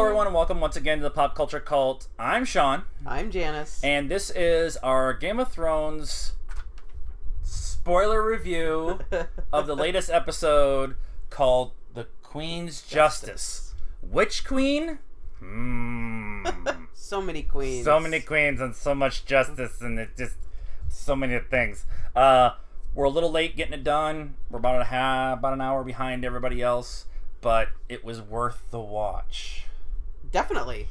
everyone, and welcome once again to the Pop Culture Cult. I'm Sean. I'm Janice. And this is our Game of Thrones spoiler review of the latest episode called The Queen's Justice. Which queen? So many queens. So many queens and so much justice, and it just so many things. We're a little late getting it done. We're about an hour behind everybody else, but it was worth the watch. Definitely.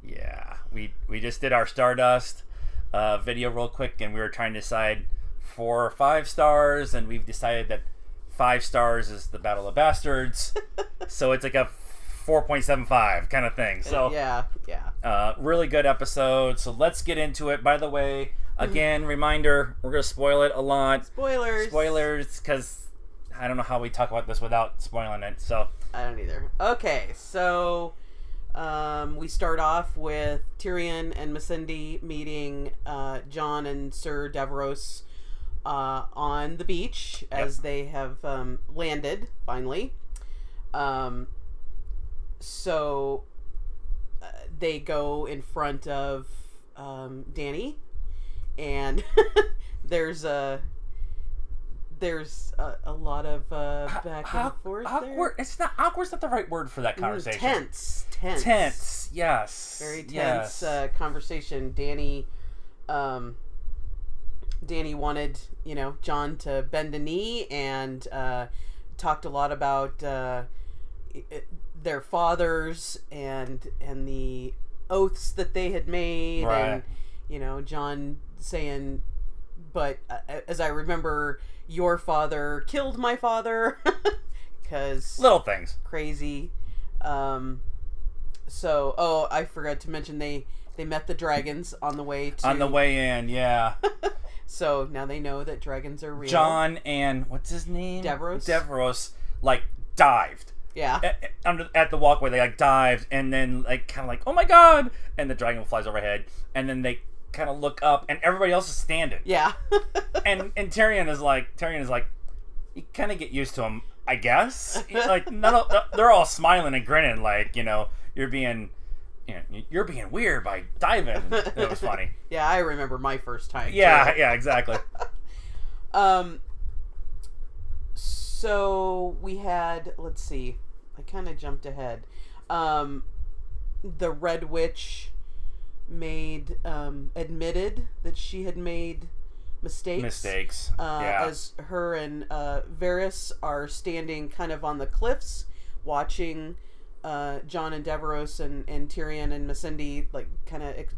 Yeah, we just did our Stardust video real quick, and we were trying to decide 4 or 5 stars, and we've decided that 5 stars is the Battle of Bastards, so it's like a 4.75 kind of thing. So yeah. Really good episode. So let's get into it. By the way, again, reminder: we're gonna spoil it a lot. Spoilers, because I don't know how we talk about this without spoiling it. So I don't either. Okay, so we start off with Tyrion and Missandei meeting Jon and Sir Davros on the beach as they have landed finally. So they go in front of Dany, and there's a lot of back and forth awkward. there. It's not awkward. It's not the right word for that conversation. Tense. Yes. Very tense conversation. Dany wanted, Jon to bend a knee, and talked a lot about their fathers and the oaths that they had made, right. And Jon saying, but as I remember, your father killed my father, because little things crazy. So I forgot to mention they met the dragons on the way in. Yeah. So now they know that dragons are real. Jon and what's his name? Davros dived. Yeah. At the walkway, they dived, and then kind of oh my god, and the dragon flies overhead, and then they kind of look up, and everybody else is standing. Yeah. and Tyrion is like, you kind of get used to him, I guess. They're all smiling and grinning, you're being weird by diving. It was funny. Yeah, I remember my first time. Yeah, too. Yeah, exactly. So we had, let's see, I kind of jumped ahead. The Red Witch admitted that she had made mistakes. As her and Varys are standing kind of on the cliffs, watching Jon and Davros and Tyrion and Missandei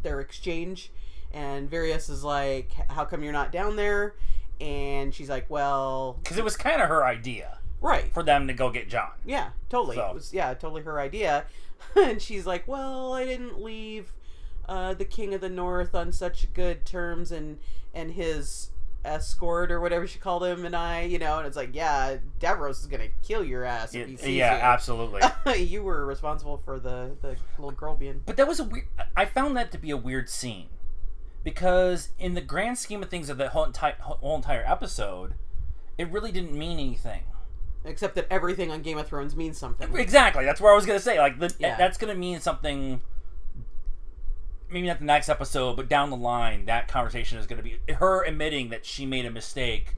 their exchange, and Varys is like, "How come you're not down there?" And she's like, "Well, because it was kind of her idea, right, for them to go get Jon." Yeah, totally. So. It was totally her idea. And she's like, "Well, I didn't leave the King of the North on such good terms, and his escort or whatever she called him, and and it's like, yeah, Davros is gonna kill your ass if he sees you. Absolutely. You were responsible for the little girl being." But that was I found that to be a weird scene, because in the grand scheme of things of the whole entire episode, it really didn't mean anything. Except that everything on Game of Thrones means something. Exactly. That's what I was gonna say. That's gonna mean something. Maybe not the next episode, but down the line, that conversation is going to be her admitting that she made a mistake,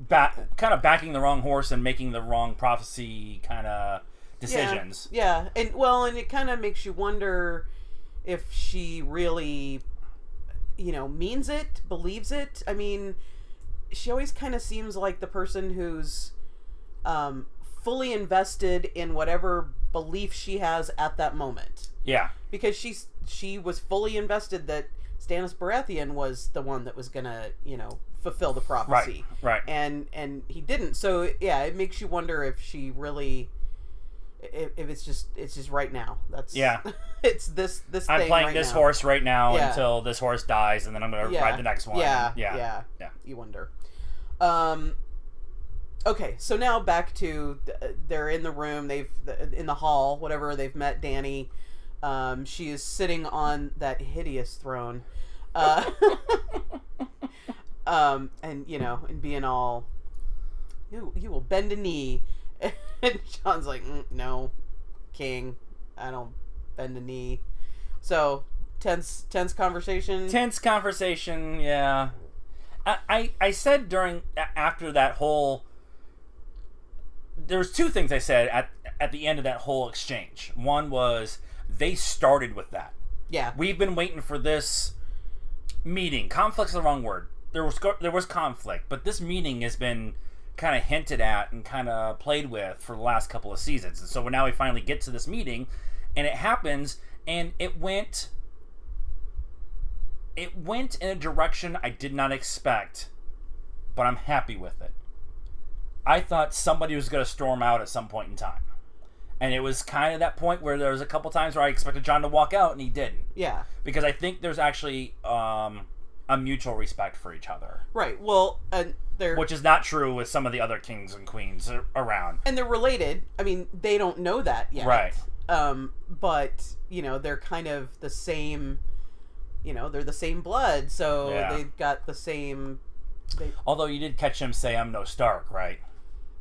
kind of backing the wrong horse and making the wrong prophecy kind of decisions. Yeah. And it kind of makes you wonder if she really, means it, believes it. I mean, she always kind of seems like the person who's fully invested in whatever belief she has at that moment. Yeah. Because she was fully invested that Stannis Baratheon was the one that was gonna, fulfill the prophecy. Right. And he didn't. So yeah, it makes you wonder if she really, if it's just right now. That's it's this I'm thing playing right this now. horse right now until this horse dies, and then I'm gonna ride the next one. Yeah. You wonder. Okay, so now back to they're in the room. In the hall, whatever. They've met Dany. She is sitting on that hideous throne, and being all, you will bend a knee, and Jon's like, no, King, don't bend a knee. So tense conversation. Tense conversation. Yeah. I said after that whole. There was two things I said at the end of that whole exchange. One was they started with that. Yeah. We've been waiting for this meeting. Conflict's the wrong word. There was conflict, but this meeting has been kind of hinted at and kind of played with for the last couple of seasons. And so now we finally get to this meeting, and it happens, and it went in a direction I did not expect, but I'm happy with it. I thought somebody was going to storm out at some point in time. And it was kind of that point where there was a couple times where I expected Jon to walk out, and he didn't. Yeah. Because I think there's actually a mutual respect for each other. Right. Well, which is not true with some of the other kings and queens around. And they're related. I mean, they don't know that yet. Right. But, they're kind of the same, they're the same blood, so they've got the same... Although you did catch him say, "I'm no Stark," right?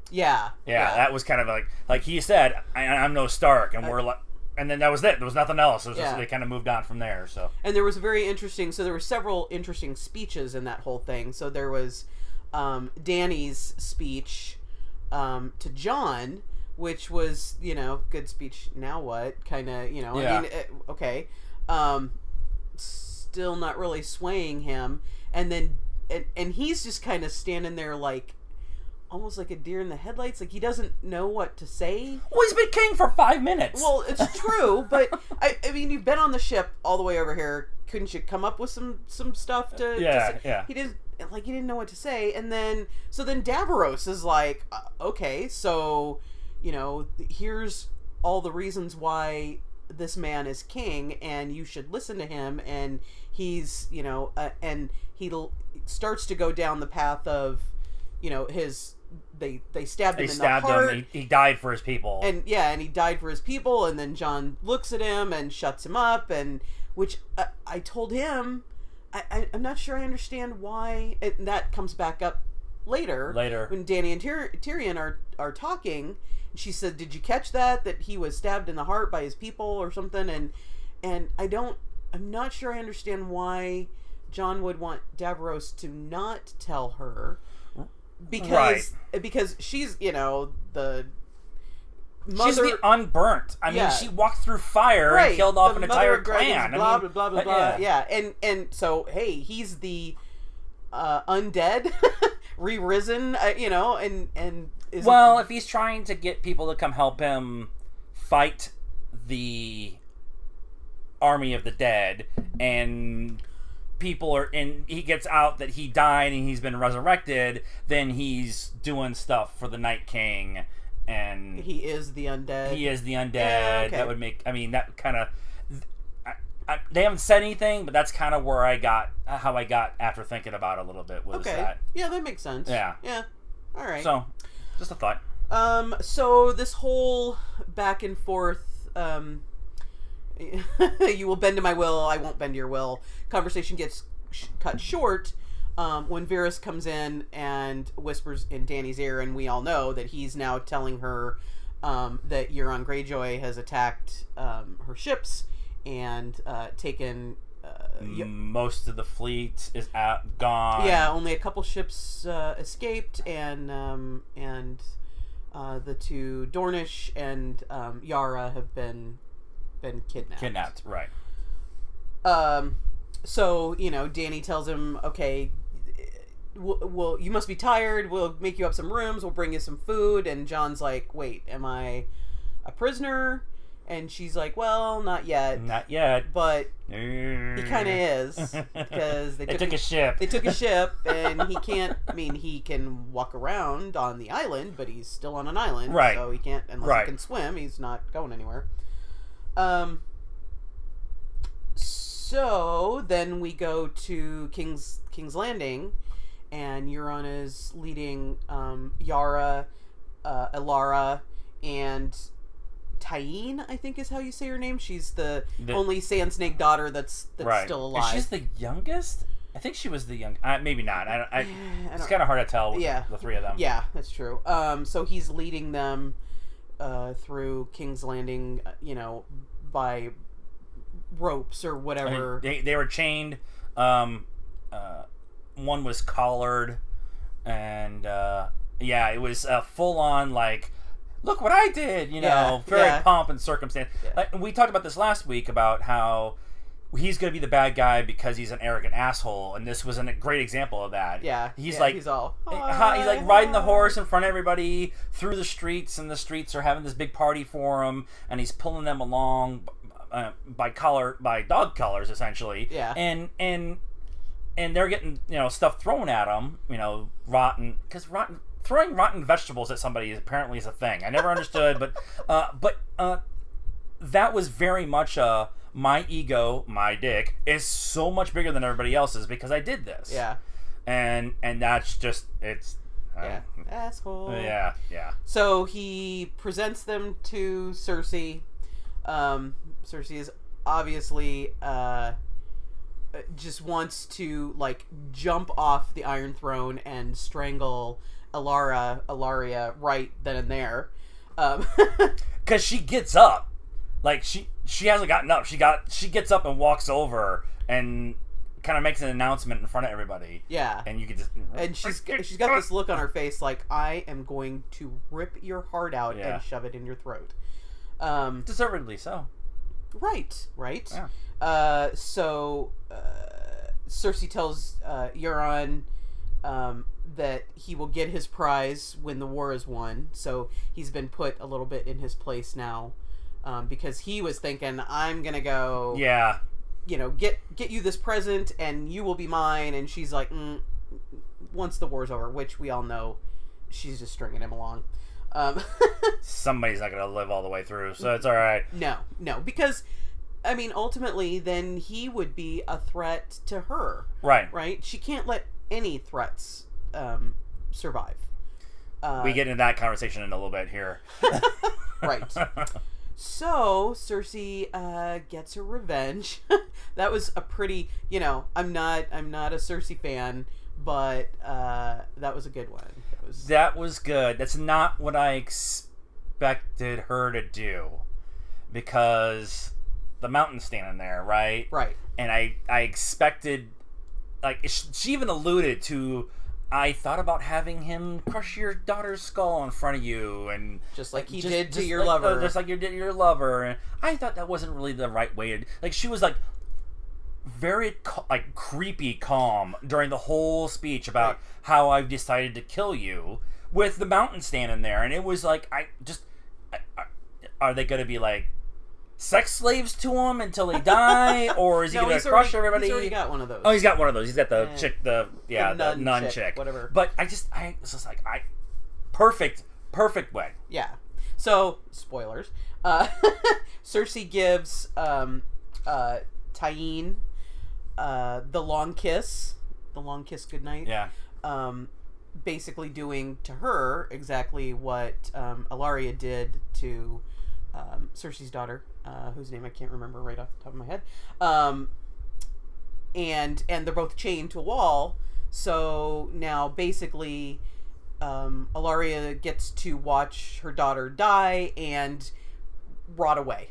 Yeah. Yeah, that was kind of like he said, "I'm no Stark," and we're like, and then that was it. There was nothing else. It was just, they kind of moved on from there. So, and there was there were several interesting speeches in that whole thing. So there was Dany's speech to Jon, which was good speech. Now what? Kind of I mean, okay, still not really swaying him, and then and he's just kind of standing there like. Almost like a deer in the headlights. Like, he doesn't know what to say. Well, he's been king for 5 minutes. Well, it's true, but I mean, you've been on the ship all the way over here. Couldn't you come up with some stuff to say? Yeah. He didn't know what to say, and then Davros is like, okay, so here's all the reasons why this man is king, and you should listen to him. And he's and he starts to go down the path of his. They stabbed him in the heart. He died for his people. And he died for his people. And then Jon looks at him and shuts him up. And which I told him, I'm not sure I understand why. And that comes back up later when Dany and Tyrion are talking. And she said, "Did you catch that he was stabbed in the heart by his people or something?" And I'm not sure I understand why Jon would want Davros to not tell her. Because she's the mother. She's the unburnt. I mean, she walked through fire and killed off an entire clan. Blah blah blah. Yeah. And so hey, he's the undead, re-risen. And is if he's trying to get people to come help him fight the army of the dead and. People he gets out that he died and he's been resurrected, then he's doing stuff for the Night King, and he is the undead. Yeah, okay. That would make, that kind of, they haven't said anything, but that's kind of where how I got after thinking about it a little bit was that. Yeah, that makes sense. Yeah. All right. So, just a thought. So this whole back and forth, you will bend to my will, I won't bend to your will. Conversation gets cut short when Varys comes in and whispers in Dany's ear, and we all know that he's now telling her that Euron Greyjoy has attacked her ships and taken... most of the fleet is gone. Yeah, only a couple ships escaped, and the two Dornish and Yara have been kidnapped. Right. So Dany tells him, okay, well, you must be tired. We'll make you up some rooms. We'll bring you some food. And Jon's like, wait, am I a prisoner? And she's like, well, not yet. Not yet. But he kind of is, because they took a ship. They took a ship, and he can't. He can walk around on the island, but he's still on an island, right? So he can't, unless he can swim. He's not going anywhere. So then we go to King's Landing, and Euron is leading Yara, Elara, and Tyene, I think is how you say her name. She's the only Sand Snake daughter that's still alive. And she's the youngest? I think she was the young. Maybe not. It's kind of hard to tell with the three of them. Yeah, that's true. So he's leading them through King's Landing, by ropes or whatever. I mean, they were chained. One was collared, and it was full on like, look what I did, very pomp and circumstance. Yeah. We talked about this last week about how he's going to be the bad guy because he's an arrogant asshole, and this was a great example of that. Yeah, he's he's all he's like riding the horse in front of everybody through the streets, and the streets are having this big party for him, and he's pulling them along by dog collars essentially. Yeah, and they're getting stuff thrown at them, throwing rotten vegetables at somebody apparently is a thing. I never understood, but that was very much my ego, my dick, is so much bigger than everybody else's because I did this. Yeah. And that's just, asshole. Yeah. So he presents them to Cersei. Cersei is obviously just wants to jump off the Iron Throne and strangle Ilaria right then and there. Because she gets up. She hasn't gotten up. She gets up and walks over and kind of makes an announcement in front of everybody. Yeah. And you can just... And she's got this look on her face like, I am going to rip your heart out and shove it in your throat. Deservedly so. Right. Yeah. So Cersei tells Euron that he will get his prize when the war is won. So he's been put a little bit in his place now. Because he was thinking, I'm gonna go, get you this present, and you will be mine. And she's like, once the war's over, which we all know, she's just stringing him along. Somebody's not gonna live all the way through, so it's all right. No, because, I mean, ultimately, then he would be a threat to her. Right. She can't let any threats survive. We get into that conversation in a little bit here. Right. So Cersei gets her revenge. That was a pretty, I'm not a Cersei fan, but that was a good one. That was good. That's not what I expected her to do, because the mountain's standing there, right? Right. And I expected, she even alluded to, I thought about having him crush your daughter's skull in front of you, and just like he did to your lover, just like you did to your lover. And I thought that wasn't really the right way to. She was very creepy calm during the whole speech about how I've decided to kill you, with the mountain standing there, and it was are they going to be sex slaves to him until they die, or is he going to crush everybody? He's already got one of those. Oh, he's got one of those. He's got the chick, the nun chick, whatever. But I was just perfect way. Yeah. So spoilers. Cersei gives Tyene the long kiss goodnight. Yeah. Basically doing to her exactly what Ilaria did to Cersei's daughter, whose name I can't remember right off the top of my head. And they're both chained to a wall. So now basically Ilaria gets to watch her daughter die and rot away.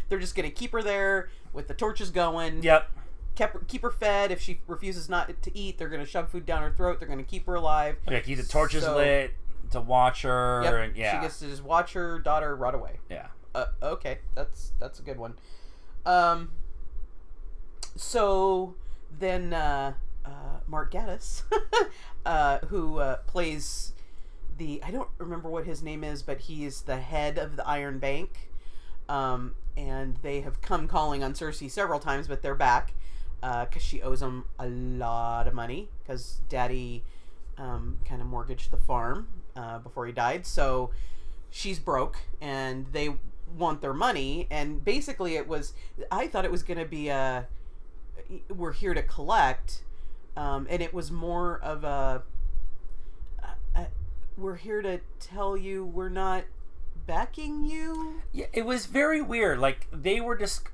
They're just going to keep her there with the torches going. Yep. Keep her fed. If she refuses not to eat, they're going to shove food down her throat. They're going to keep her alive. Okay, keep the torches lit to watch her. Yep. And, yeah. She gets to just watch her daughter rot away. Yeah. Okay, that's a good one. So then Mark Gatiss, who plays I don't remember what his name is, but he's the head of the Iron Bank. And they have come calling on Cersei several times, but they're back because she owes them a lot of money because Daddy kind of mortgaged the farm before he died. So she's broke, and they want their money. And basically I thought it was going to be we're here to collect, and it was more of we're here to tell you we're not backing you. Yeah, it was very weird. They were just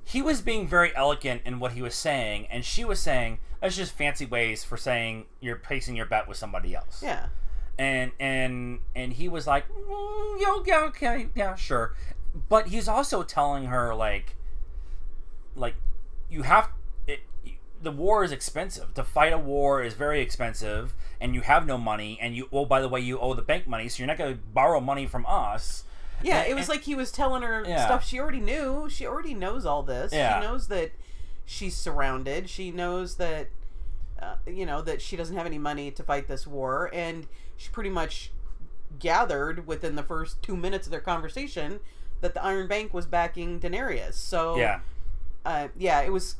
he was being very elegant in what he was saying, and she was saying that's just fancy ways for saying you're placing your bet with somebody else. Yeah. And he was like, yeah, okay, yeah, sure. But he's also telling her, like you have... the war is expensive. To fight a war is very expensive, and you have no money, and by the way, you owe the bank money, so you're not going to borrow money from us. Yeah, it was like he was telling her stuff she already knew. She already knows all this. Yeah. She knows that she's surrounded. She knows that, that she doesn't have any money to fight this war, and she pretty much gathered within the first 2 minutes of their conversation that the Iron Bank was backing Daenerys. So yeah, that was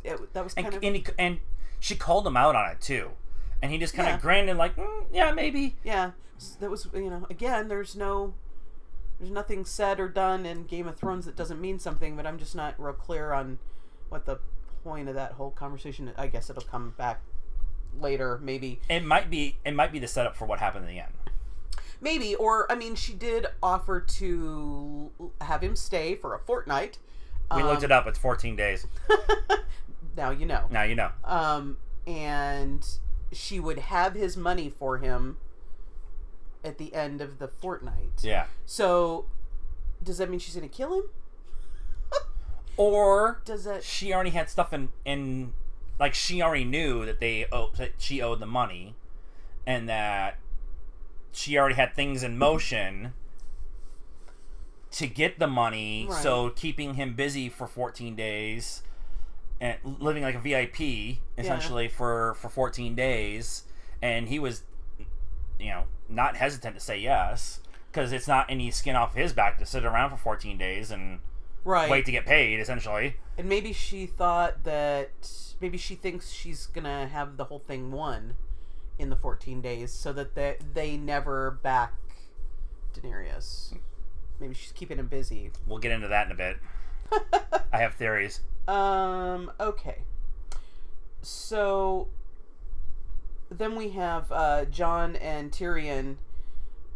kind of... And she called him out on it too, and he just kind of grinned and like, yeah, maybe. Yeah, that was again, there's nothing said or done in Game of Thrones that doesn't mean something, but I'm just not real clear on what the point of that whole conversation is. I guess it'll come back later, maybe. It might be the setup for what happened in the end. Maybe, or, I mean, she did offer to have him stay for a fortnight. We looked it up. It's 14 days. Now you know. Now you know. And she would have his money for him at the end of the fortnight. Yeah. So, does that mean she's going to kill him? Or she already had stuff in like, she already knew that she owed the money, and that she already had things in motion to get the money, right. So keeping him busy for 14 days and living like a VIP essentially for 14 days, and he was not hesitant to say yes, because it's not any skin off his back to sit around for 14 days and wait to get paid, essentially. And maybe she thinks she's gonna have the whole thing won in the 14 days, so that they never back Daenerys. Maybe she's keeping him busy. We'll get into that in a bit. I have theories. Okay. So then we have Jon and Tyrion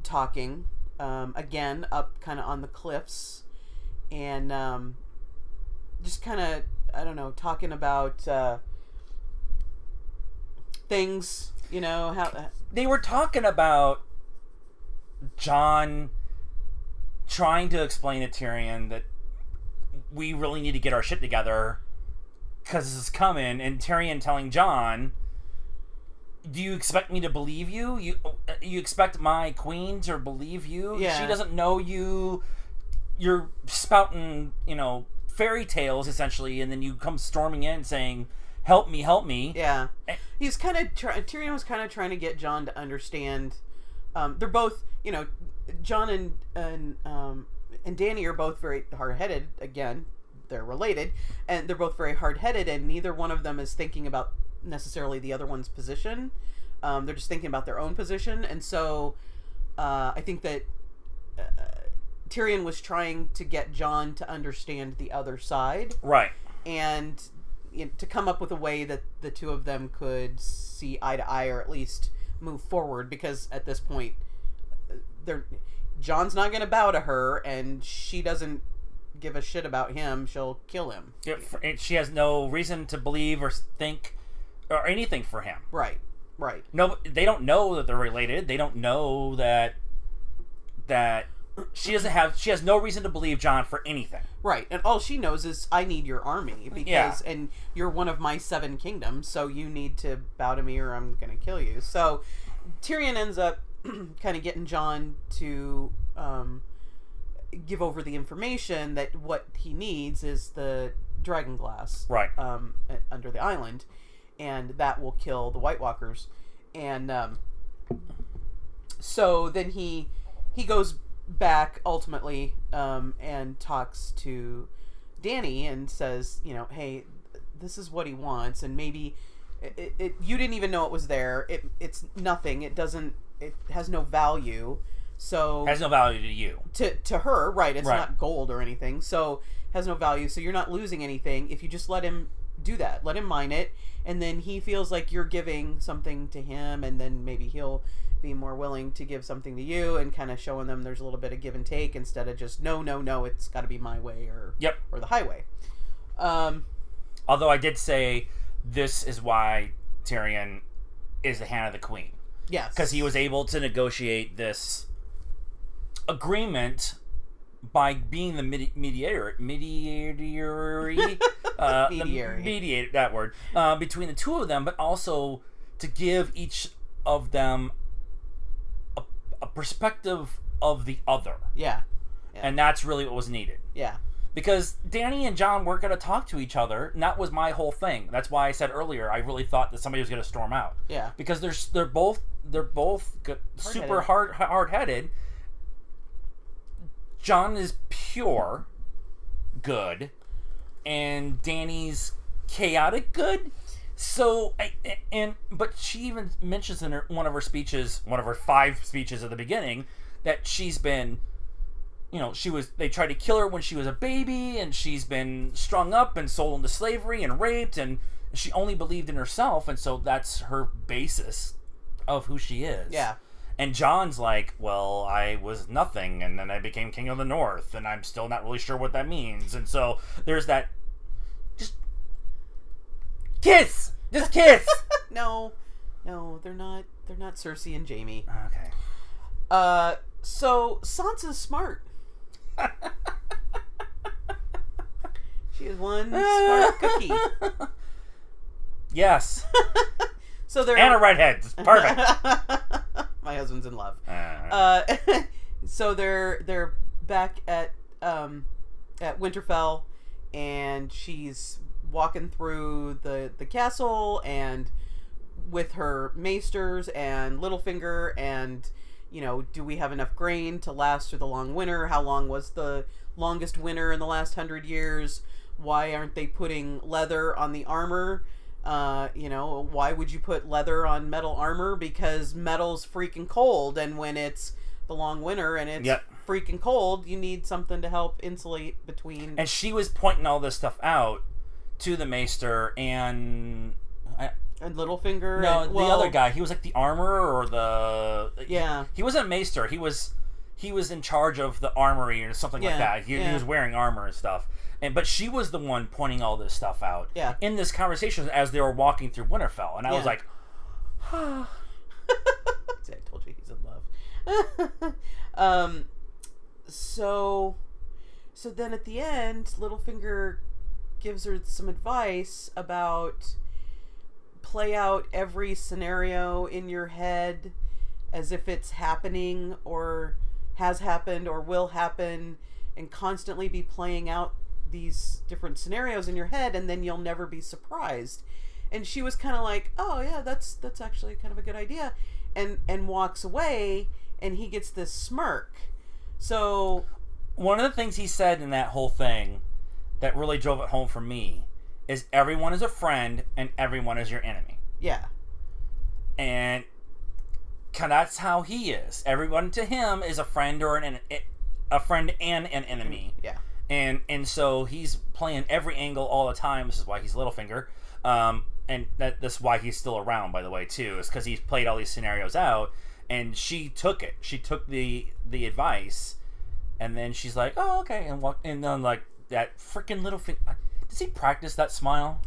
talking again up kind of on the cliffs, and just kind of, I don't know, talking about things, how they were talking about Jon trying to explain to Tyrion that we really need to get our shit together because this is coming, and Tyrion telling Jon, do you expect me to believe you? You expect my queen to believe you? Yeah. She doesn't know you. You're spouting, fairy tales, essentially, and then you come storming in saying, help me, help me. Yeah. He's kind of Tyrion was kind of trying to get Jon to understand. They're both, Jon and Dany are both very hard-headed. Again, they're related, and they're both very hard-headed, and neither one of them is thinking about necessarily the other one's position. They're just thinking about their own position, and so I think that Tyrion was trying to get Jon to understand the other side, right, and to come up with a way that the two of them could see eye to eye, or at least move forward, because at this point Jon's not going to bow to her, and she doesn't give a shit about him. She'll kill him. She has no reason to believe or think or anything for him. Right. No, they don't know that they're related. They don't know that she has no reason to believe Jon for anything. Right. And all she knows is, I need your army, because and you're one of my 7 kingdoms, so you need to bow to me or I'm going to kill you. So Tyrion ends up kind of getting Jon to give over the information that what he needs is the dragon glass, right, under the island, and that will kill the White Walkers. And so then he goes back ultimately and talks to Dany and says, hey, this is what he wants, and maybe you didn't even know it was there. It's nothing. It has no value. So has no value to you. To her, right? It's not gold or anything. So has no value. So you're not losing anything if you just let him do that. Let him mine it, and then he feels like you're giving something to him, and then maybe he'll be more willing to give something to you, and kind of showing them there's a little bit of give and take instead of just no, it's got to be my way or the highway. Although I did say this is why Tyrion is the hand of the queen. Yes, because he was able to negotiate this agreement by being the mediator, that word, between the two of them, but also to give each of them a perspective of the other. Yeah. And that's really what was needed. Yeah. Because Danny and John weren't going to talk to each other, and that was my whole thing. That's why I said earlier I really thought that somebody was going to storm out. Yeah. Because they're both super hard-headed. John is pure good, and Danny's chaotic good. So, but she even mentions in one of her speeches, one of her 5 speeches at the beginning, that she's been, they tried to kill her when she was a baby, and she's been strung up and sold into slavery and raped, and she only believed in herself, and so that's her basis of who she is. Yeah. And John's like, well, I was nothing, and then I became king of the North, and I'm still not really sure what that means. And so there's that. Just kiss. No, they're not. They're not Cersei and Jaime. Okay. So Sansa's smart. She is one smart cookie. Yes. So they're and a redhead. It's perfect. My husband's in love. So they're back at Winterfell, and she's walking through the castle and with her maesters and Littlefinger, and do we have enough grain to last through the long winter? How long was the longest winter in the last 100 years? Why aren't they putting leather on the armor? Why would you put leather on metal armor? Because metal's freaking cold, and when it's the long winter and it's freaking cold, you need something to help insulate between. And she was pointing all this stuff out to the Maester and Littlefinger. No, the other guy. He was like the armorer or the. Yeah. He wasn't a Maester. He was in charge of the armory or something like that. He was wearing armor and stuff. But she was the one pointing all this stuff out in this conversation as they were walking through Winterfell, and I was like, I told you he's in love. So then at the end, Littlefinger gives her some advice about play out every scenario in your head as if it's happening or has happened or will happen, and constantly be playing out these different scenarios in your head, and then you'll never be surprised. And she was kind of like, oh yeah, that's actually kind of a good idea, and walks away, and he gets this smirk. So one of the things he said in that whole thing that really drove it home for me is everyone is a friend and everyone is your enemy. Yeah. And that's how he is. Everyone to him is a friend or a friend and an enemy. Yeah. And so he's playing every angle all the time. This is why he's Littlefinger. And that's why he's still around, by the way, too. Is because he's played all these scenarios out. And she took it. She took the advice. And then she's like, oh, okay. And then, like, that freaking Littlefinger. Does he practice that smile?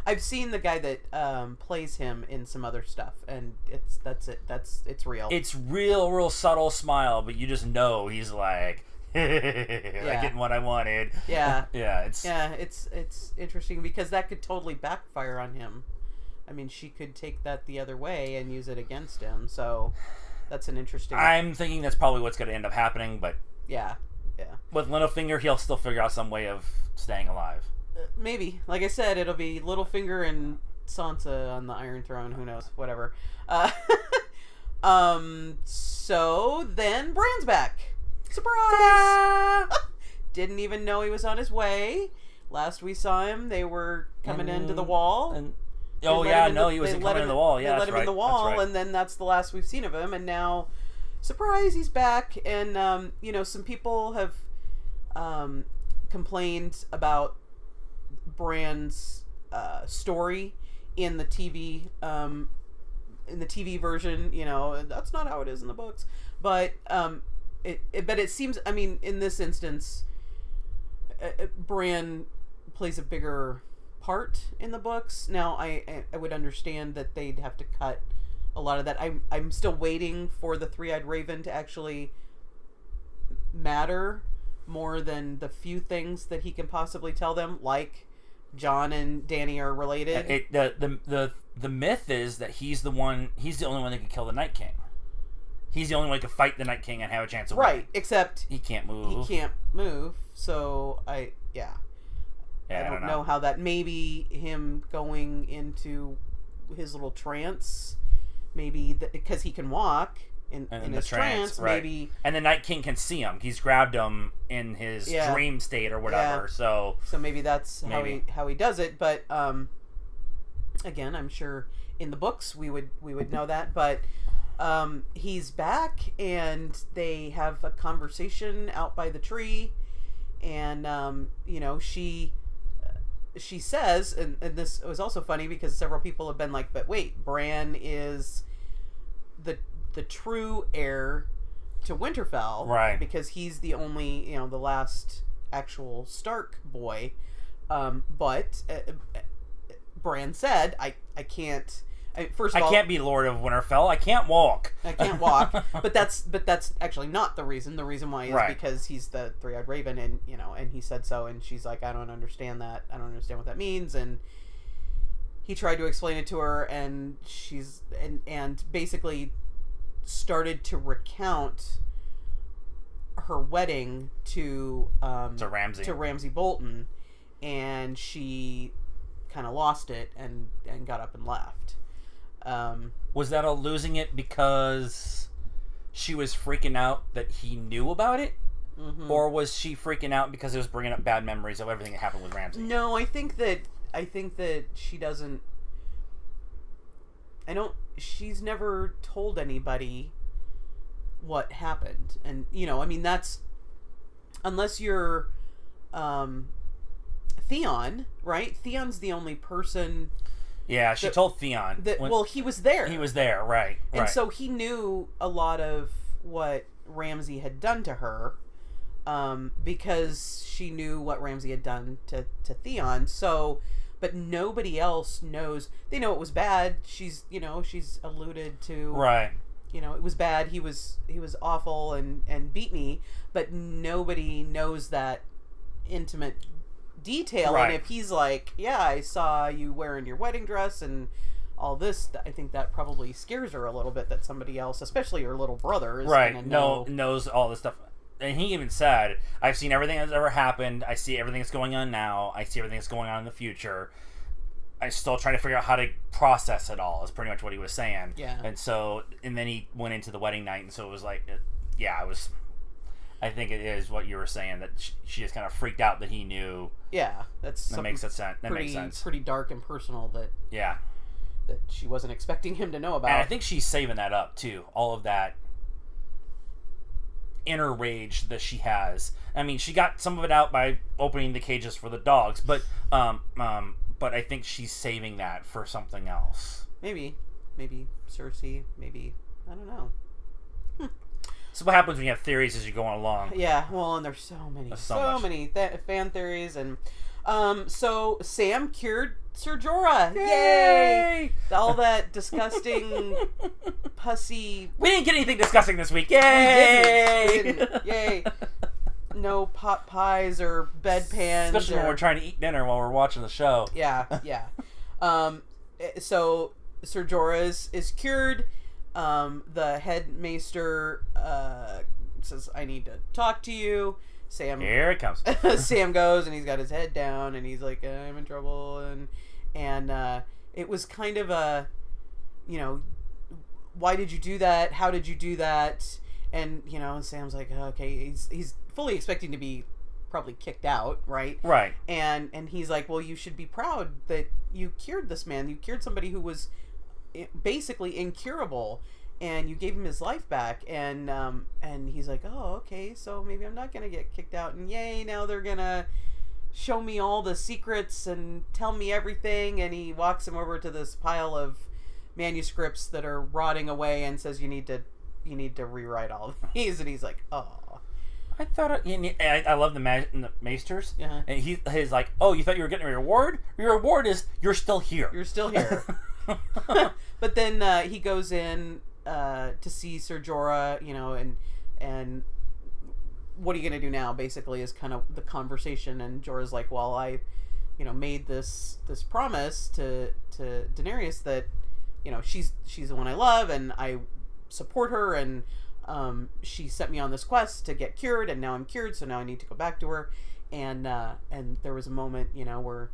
I've seen the guy that plays him in some other stuff. And it's real. It's real subtle smile. But you just know he's like... I getting what I wanted. Yeah. It's interesting because that could totally backfire on him. I mean, she could take that the other way and use it against him. So that's an interesting. I'm thinking that's probably what's going to end up happening, but yeah. With Littlefinger, he'll still figure out some way of staying alive. Maybe, like I said, it'll be Littlefinger and Sansa on the Iron Throne. Who knows? Whatever. So then Bran's back. Surprise! Didn't even know he was on his way. Last we saw him, they were coming into the wall. And he wasn't coming in the wall. Yeah, they let him in the wall, and then that's the last we've seen of him. And now, surprise, he's back. And some people have complained about Bran's story in the TV version. That's not how it is in the books, but. But it seems, I mean, in this instance, Bran plays a bigger part in the books. Now, I would understand that they'd have to cut a lot of that. I'm still waiting for the Three-Eyed Raven to actually matter more than the few things that he can possibly tell them, like John and Danny are related. The myth is that he's the only one that can kill the Night King. He's the only one who can fight the Night King and have a chance of winning. Right, except he can't move. So I don't know how that, maybe him going into his little trance, maybe because he can walk in his trance, right. Maybe, and the Night King can see him. He's grabbed him in his dream state or whatever. So maybe that's how he does it. But again, I'm sure in the books we would know that. But he's back, and they have a conversation out by the tree, and she says, and this was also funny because several people have been like, but wait, Bran is the true heir to Winterfell, right? Because he's the only, the last actual Stark boy. But Bran said, I can't. First of all, I can't be Lord of Winterfell. I can't walk. But that's actually not the reason. The reason why is because he's the three-eyed raven, and and he said so. And she's like, I don't understand that. I don't understand what that means. And he tried to explain it to her, and she's and basically started to recount her wedding to Ramsay Bolton, and she kind of lost it and got up and left. Was that a losing it because she was freaking out that he knew about it? Mm-hmm. Or was she freaking out because it was bringing up bad memories of everything that happened with Ramsay? No, I think that she doesn't. She's never told anybody what happened. And, that's, unless you're Theon, right? Theon's the only person. Yeah, she told Theon. He was there. He was there, right. And so he knew a lot of what Ramsay had done to her, because she knew what Ramsay had done to Theon. So, but nobody else knows. They know it was bad. She's alluded to. Right. It was bad. He was awful and beat me, but nobody knows that intimate detail. Right. And if he's like, yeah, I saw you wearing your wedding dress and all this, I think that probably scares her a little bit, that somebody else, especially her little brother, is gonna knows all this stuff. And he even said, I've seen everything that's ever happened. I see everything that's going on now. I see everything that's going on in the future. I'm still trying to figure out how to process it all, is pretty much what he was saying. Yeah. And then he went into the wedding night, and so it was like, I think it is what you were saying, that she just kind of freaked out that he knew. Yeah, that makes sense. Pretty dark and personal that she wasn't expecting him to know about. And I think she's saving that up too. All of that inner rage that she has. I mean, she got some of it out by opening the cages for the dogs, but I think she's saving that for something else. Maybe Cersei. Maybe, I don't know. So what happens when you have theories as you're going along? Yeah, well, and there's so many fan theories, and so Sam cured Ser Jorah. Yay! All that disgusting pussy. We didn't get anything disgusting this week. Yay! We didn't. Yay! No pot pies or bedpans. Especially when we're trying to eat dinner while we're watching the show. Yeah. So Ser Jorah is cured. The head maester says, I need to talk to you. Sam, here it comes. Sam goes, and he's got his head down, and he's like, I'm in trouble. And it was kind of a, why did you do that? How did you do that? And, Sam's like, okay, he's fully expecting to be probably kicked out, right? Right. And he's like, well, you should be proud that you cured this man. You cured somebody who was basically incurable, and you gave him his life back. And he's like, oh, okay, so maybe I'm not gonna get kicked out, and yay, now they're gonna show me all the secrets and tell me everything. And he walks him over to this pile of manuscripts that are rotting away and says, you need to rewrite all of these. And he's like, oh, I thought I love the maesters. Yeah. And he's like, oh, you thought you were getting a reward? Your reward is you're still here. You're still here. But then he goes in to see Ser Jorah, and what are you going to do now? Basically, is kind of the conversation, and Jorah's like, well, I, made this promise to Daenerys that, she's the one I love, and I support her, and she set me on this quest to get cured, and now I'm cured, so now I need to go back to her. And there was a moment, where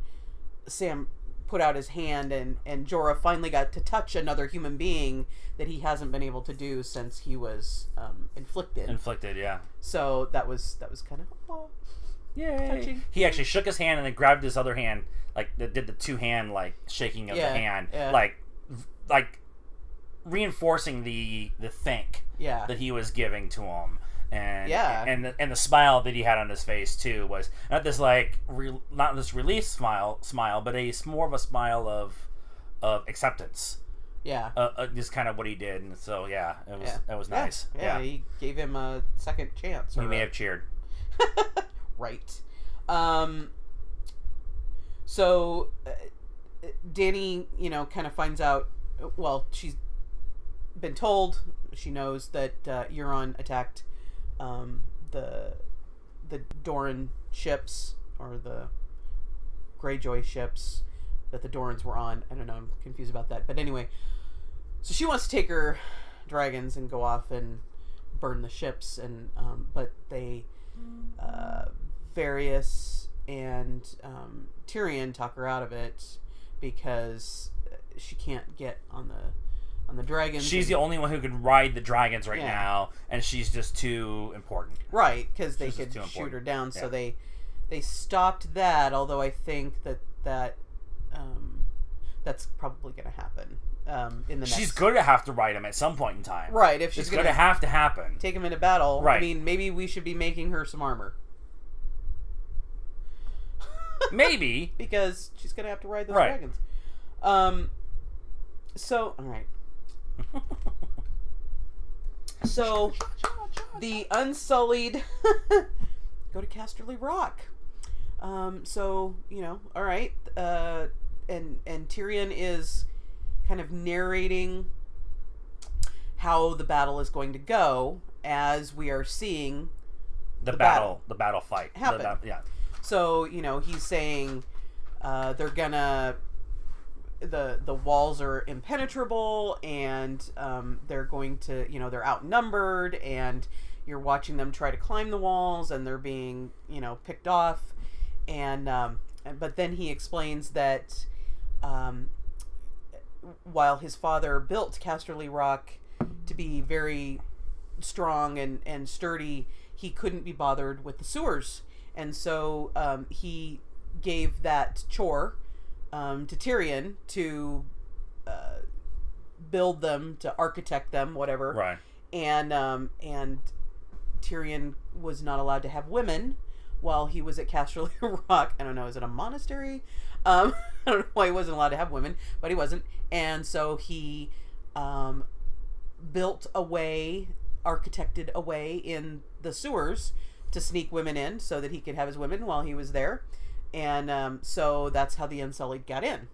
Sam put out his hand, and Jorah finally got to touch another human being that he hasn't been able to do since he was inflicted. Yeah. So that was kind of yay. Touching. He actually shook his hand and then grabbed his other hand, like did the two hand like shaking of the hand, like reinforcing the thank that he was giving to him. And and the smile that he had on his face too was not this not this relief smile, but more of a smile of acceptance. Yeah, just kind of what he did, and so that was nice. Yeah, he gave him a second chance. He may have cheered. Right. So Dany, kind of finds out. Well, she's been told. She knows that Euron attacked the Doran ships, or the Greyjoy ships that the Dorans were on. I don't know, I'm confused about that. But anyway, so she wants to take her dragons and go off and burn the ships, and but they Varys and Tyrion talk her out of it because she can't get on the dragons. She's the only one who can ride the dragons right now, and she's just too important. Right, because they could shoot her down. Yeah. So they stopped that. Although I think that's probably going to happen in the next. She's going to have to ride him at some point in time. Right, if she's going to have to happen. Take him into battle. Right. I mean, maybe we should be making her some armor. Maybe because she's going to have to ride those dragons. So, all right. So, the Unsullied go to Casterly Rock. So, all right. And Tyrion is kind of narrating how the battle is going to go as we are seeing the battle fight happen. So, he's saying they're gonna... The walls are impenetrable, and they're going to, they're outnumbered, and you're watching them try to climb the walls, and they're being, picked off. And but then he explains that while his father built Casterly Rock to be very strong and sturdy, he couldn't be bothered with the sewers. And so he gave that chore to Tyrion to build them, to architect them, whatever. Right. And Tyrion was not allowed to have women while he was at Casterly Rock. I don't know, is it a monastery? I don't know why he wasn't allowed to have women, but he wasn't. And so he built a way, architected a way in the sewers to sneak women in so that he could have his women while he was there. And so that's how the Unsullied got in.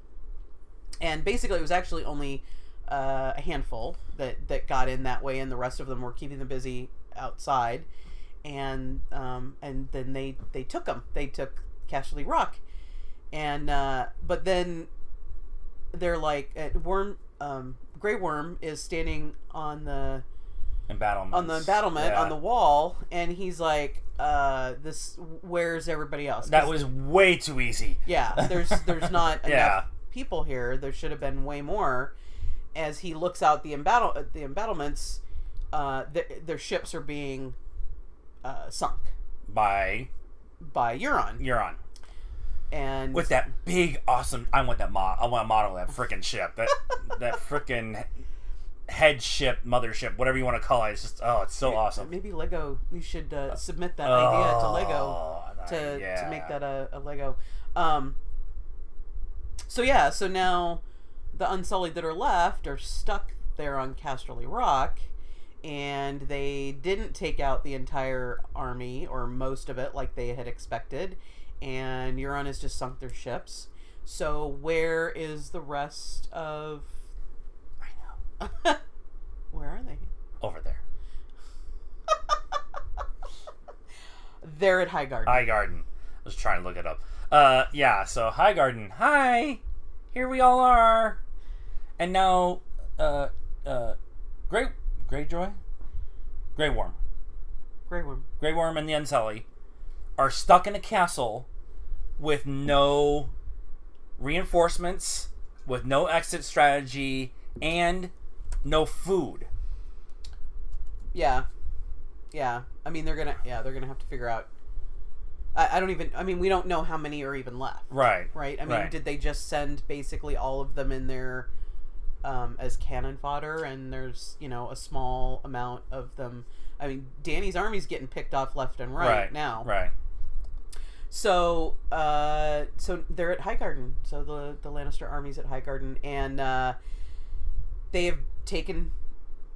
And basically it was actually only a handful that got in that way, and the rest of them were keeping them busy outside. And then they took them. They took Casterly Rock. And but then they're like, Grey Worm is standing on the embattlement on the wall, and he's like, where's everybody else? That was way too easy. Yeah, there's not enough people here. There should have been way more. As he looks out the embattlements, their ships are being sunk by Euron. And with that big, awesome, I want a model of that frickin' ship. That frickin' head ship, mothership, whatever you want to call it. It's just, it's so awesome. Maybe Lego, you should submit that idea to Lego to make that a Lego. So now the Unsullied that are left are stuck there on Casterly Rock, and they didn't take out the entire army, or most of it, like they had expected, and Euron has just sunk their ships. So where is the rest of... I know. Where are they? Over there. They're at Highgarden. Highgarden. I was trying to look it up. Yeah, so Highgarden. Hi! Here we all are. And now, Grey Worm and the Unsullied are stuck in a castle with no reinforcements, with no exit strategy, and no food. Yeah. I mean, they're gonna have to figure out. We don't know how many are even left. Right. I mean, did they just send basically all of them in there as cannon fodder, and there's, a small amount of them. I mean, Dany's army's getting picked off left and right now. Right. So, they're at Highgarden. So the Lannister army's at Highgarden, and they've taken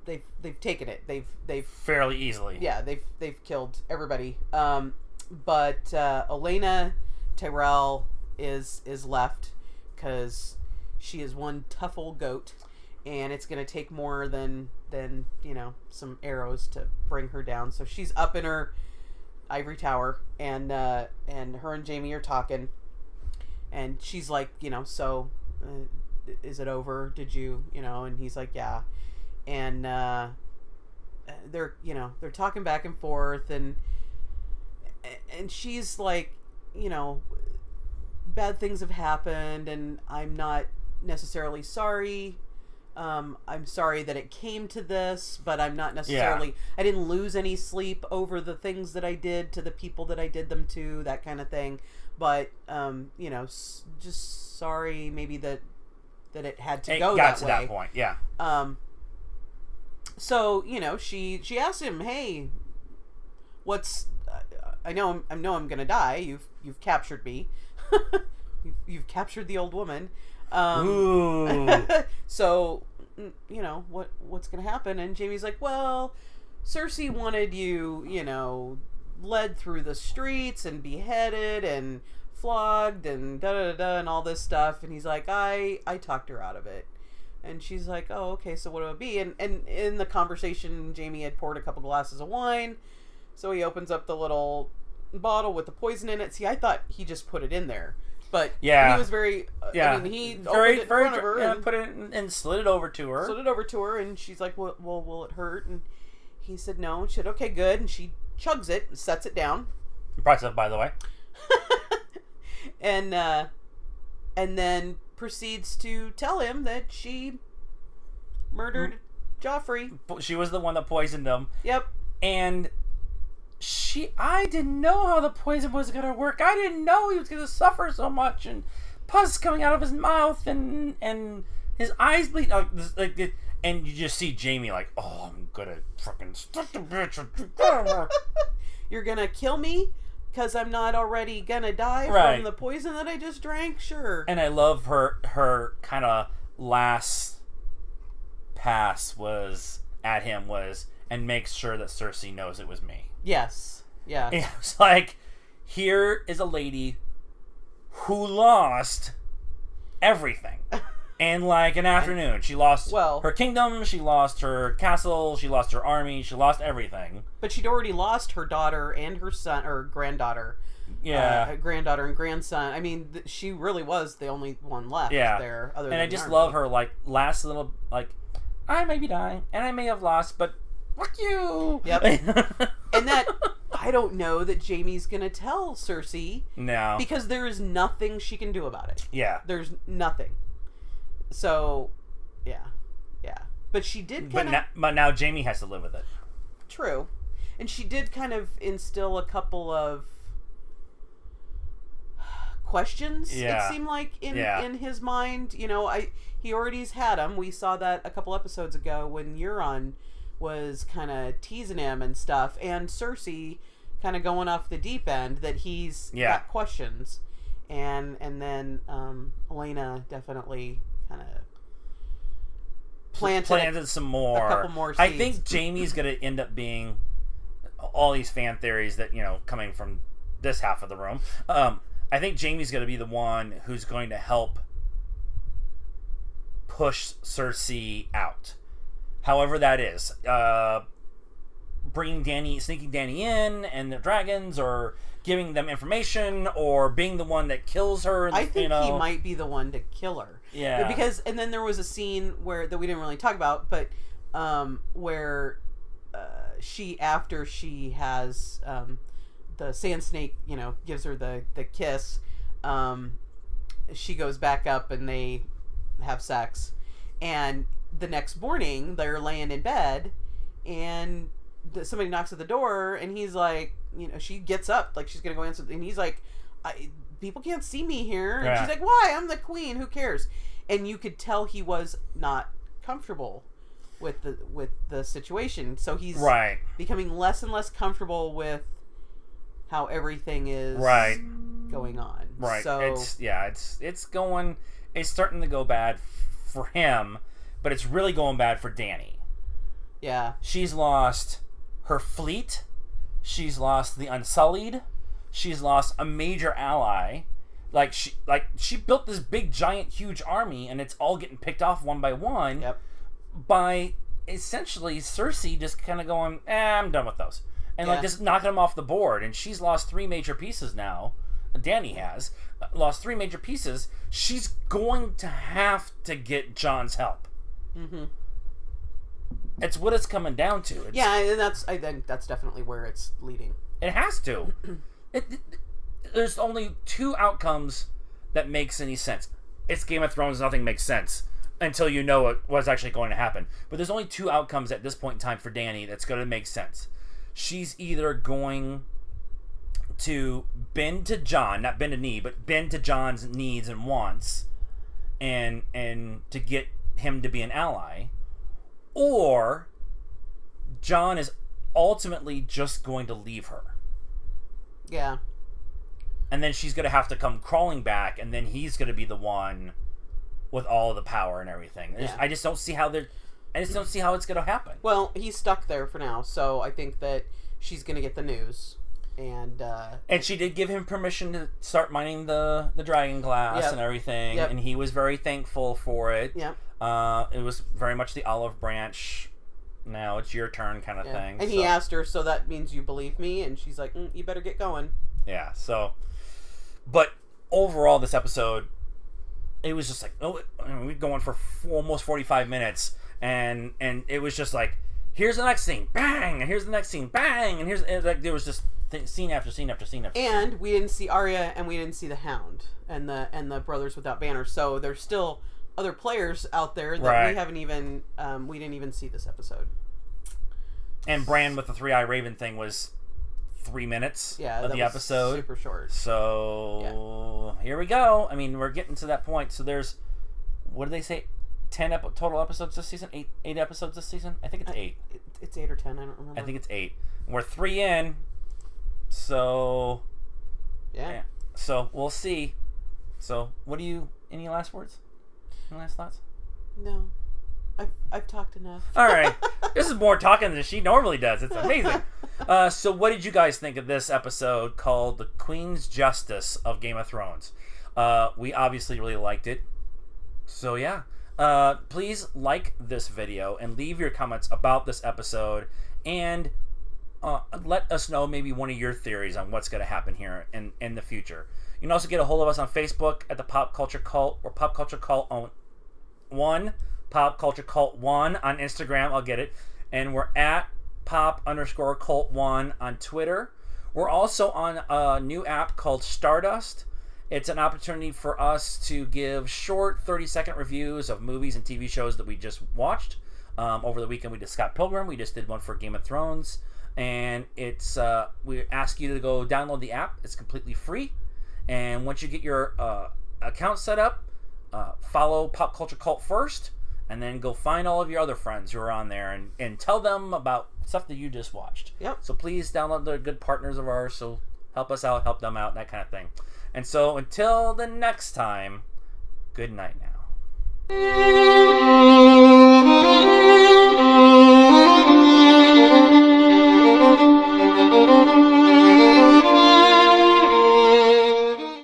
it. They've fairly easily. Yeah, they've killed everybody. But Olenna Tyrell is left because she is one tough old goat, and it's going to take more than some arrows to bring her down. So she's up in her ivory tower, and her and Jaime are talking, and she's like, so is it over? Did you, and he's like, yeah, and they're talking back and forth, and she's like, bad things have happened, and I'm not necessarily sorry. I'm sorry that it came to this, but I'm not necessarily... Yeah. I didn't lose any sleep over the things that I did to the people that I did them to, that kind of thing. But, just sorry maybe that it had to go that way. It got to that point, yeah. So, she asked him, hey, what's... I know I'm gonna die. You've captured me. you've captured the old woman. Ooh. So, what's gonna happen? And Jaime's like, well, Cersei wanted you, led through the streets and beheaded and flogged and da-da-da-da and all this stuff. And he's like, I talked her out of it. And she's like, oh, okay, so what would it be? And in the conversation, Jaime had poured a couple glasses of wine. So he opens up the little bottle with the poison in it. See, I thought he just put it in there. But he was very... I mean, he opened it in front of her. And put it in, and slid it over to her. And she's like, well, will it hurt? And he said no. And she said, okay, good. And she chugs it and sets it down. Impressive, by the way. And then proceeds to tell him that she murdered Joffrey. She was the one that poisoned him. Yep. And... I didn't know how the poison was going to work. I didn't know he was going to suffer so much, and pus coming out of his mouth, and his eyes bleed. And you just see Jaime like, oh, I'm going to fucking stuff the bitch. You're going to kill me because I'm not already going to die from the poison that I just drank? Sure. And I love her kind of last pass at him was, and make sure that Cersei knows it was me. Yes. Yeah. And it was like, here is a lady who lost everything in like an afternoon. She lost her kingdom, she lost her castle, she lost her army, she lost everything. But she'd already lost her daughter and her son, or granddaughter. Yeah. Granddaughter and grandson. I mean, she really was the only one left there. Other than I just love her, like, last little, like, I may be dying, and I may have lost, but fuck you. Yep. And that, I don't know that Jaime's gonna tell Cersei. No. Because there is nothing she can do about it. Yeah. There's nothing. So, yeah. But she did kind of... But now Jaime has to live with it. True. And she did kind of instill a couple of questions, it seemed like, in his mind. He already's had them. We saw that a couple episodes ago when Euron was kind of teasing him and stuff, and Cersei kind of going off the deep end that he's got questions, and then Olenna definitely kind of planted some more, a couple more seeds. I think Jaime's gonna end up being all these fan theories that coming from this half of the room. I think Jaime's gonna be the one who's going to help push Cersei out. However that is. sneaking Danny in and the dragons, or giving them information, or being the one that kills her. I think he might be the one to kill her. Yeah. Because, and then there was a scene that we didn't really talk about, but where after she has the sand snake, gives her the kiss, she goes back up and they have sex, and the next morning they're laying in bed, and somebody knocks at the door, and he's like, she gets up like she's gonna go answer, and he's like, people can't see me here, and she's like, why? I'm the queen, who cares? And you could tell he was not comfortable with the situation, so he's becoming less and less comfortable with how everything is going on. Right. So it's starting to go bad for him, but it's really going bad for Danny. Yeah. She's lost her fleet. She's lost the Unsullied. She's lost a major ally. She built this big, giant, huge army, and it's all getting picked off one by one. Yep. By essentially Cersei just kind of going, I'm done with those. And just knocking them off the board. And she's lost 3 major pieces now. Danny has lost 3 major pieces. She's going to have to get Jon's help. Mm-hmm. It's what it's coming down to. And I think that's definitely where it's leading. It has to. There's only 2 outcomes that makes any sense. It's Game of Thrones. Nothing makes sense until you know what's actually going to happen. But there's only 2 outcomes at this point in time for Danny that's going to make sense. She's either going to bend to Jon, not bend a knee, but bend to Jon's needs and wants, and to get him to be an ally, or Jon is ultimately just going to leave her. Yeah. And then she's going to have to come crawling back, and then he's going to be the one with all of the power and everything. Yeah. I just don't see how it's going to happen. Well, he's stuck there for now, so I think that she's going to get the news. And she did give him permission to start mining the dragon glass and everything, and he was very thankful for it. Yep. It was very much the olive branch, now it's your turn kind of thing. And he asked her, so that means you believe me? And she's like, you better get going. Yeah, so... But overall, this episode, it was just like, we're going for almost 45 minutes, and it was just like, here's the next scene, bang, and here's the next scene, bang, and there was just scene after scene after scene after scene. And we didn't see Arya, and we didn't see the Hound, and the Brothers Without Banners, so there's still other players out there that we haven't even, we didn't even see this episode. And Bran with the 3-Eye Raven thing was 3 minutes of the episode. Super short. So here we go. I mean, we're getting to that point. So there's, what did they say? 10 total episodes this season? 8 episodes this season? I think it's 8. It's 8 or 10. I don't remember. I think it's 8. We're 3 in. So yeah. So we'll see. So any last words? Any last thoughts? No. I've talked enough. All right. This is more talking than she normally does. It's amazing. So what did you guys think of this episode called The Queen's Justice of Game of Thrones? We obviously really liked it. So yeah. Please like this video and leave your comments about this episode, and let us know maybe one of your theories on what's going to happen here in the future. You can also get a hold of us on Facebook at the Pop Culture Cult, or Pop Culture Cult 1, Pop Culture Cult 1 on Instagram. I'll get it. And we're at Pop_Cult1 on Twitter. We're also on a new app called Stardust. It's an opportunity for us to give short 30-second reviews of movies and TV shows that we just watched. Over the weekend we did Scott Pilgrim. We just did one for Game of Thrones. And it's we ask you to go download the app. It's completely free. And once you get your account set up, follow Pop Culture Cult first, and then go find all of your other friends who are on there and tell them about stuff that you just watched. Yep. So please download. They're good partners of ours, so help us out, help them out, that kind of thing. And so until the next time, good night now.